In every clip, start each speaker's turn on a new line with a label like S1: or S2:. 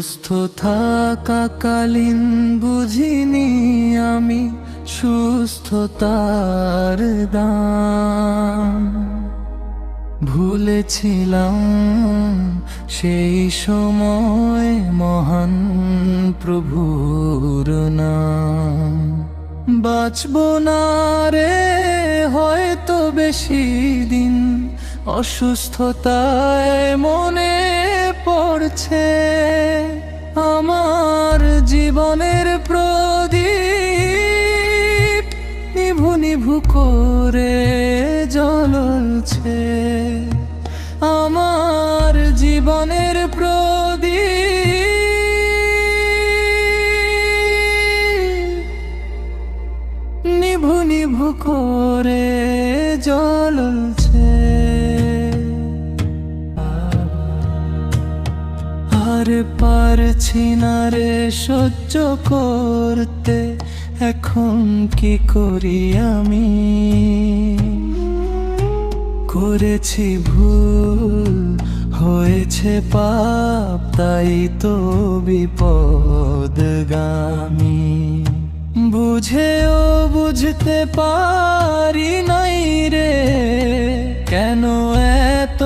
S1: সুস্থ থাকাকালীন বুঝিনি আমি সুস্থতার দাম। ভুলেছিলাম সেই সময় মহান প্রভুর নাম। বাঁচব না রে হয়তো বেশি দিন, অসুস্থতায় মনে পড়ছে আমার জীবনের প্রদীপ নিভু নিভু করে জ্বলছে। আমার জীবনের প্রদীপ নিভু নিভু করে জ্বলছে। আর পারছি না রে সহ্য করতে, এখন কি করি আমি? করেছি ভুল, হয়েছে পাপ, তাই তো বিপদগামী। বুঝেও বুঝতে পারি নাই রে কেন এত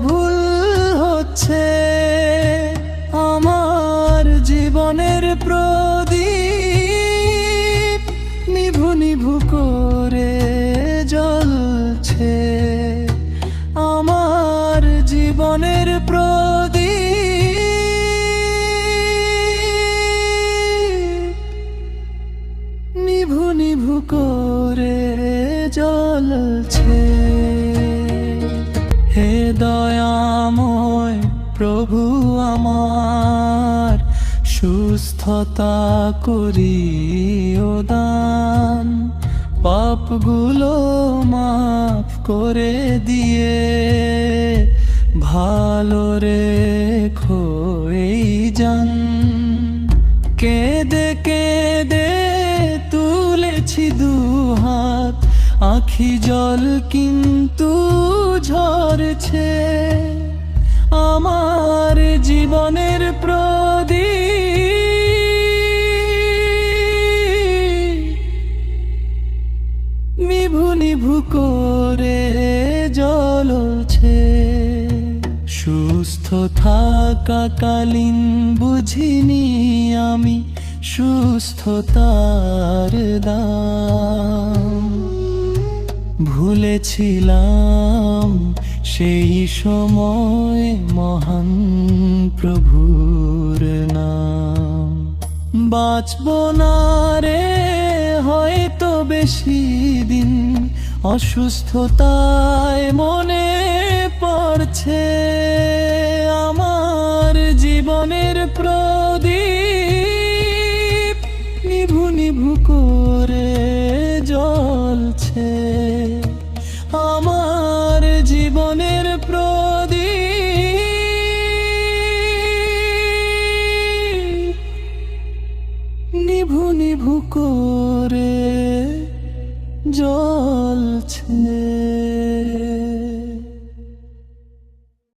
S1: ভুল হচ্ছে। আমার জীবনের প্রদীপ নিভু নিভু করে জ্বলছে। আমার জীবনের প্রদীপ নিভু নিভু করে জ্বলছে। হে দয়াময় প্রভু আমার, সুস্থতা করিও দান। পাপগুলো মাফ করে দিয়ে ভালো রেখো এই জান। কেঁদে কেঁদে তুলেছি দুহাত, আখি জল কিন্তু ঝরছে। আমার জীবনের প্রদীপ নিভু নিভু করে জ্বলছে। সুস্থ থাকাকালীন বুঝিনি আমি সুস্থতার দাম। ভুলেছিলাম সেই সময় মহান প্রভুর নাম। বাঁচব না রে হয়তো বেশি দিন, অসুস্থতায় মনে পড়ছে আমার জীবনের প্রদীপ নিভু নিভু করে জ্বলছে। আমার জীবনের প্রদীপ নিভু নিভু করে জ্বলছে।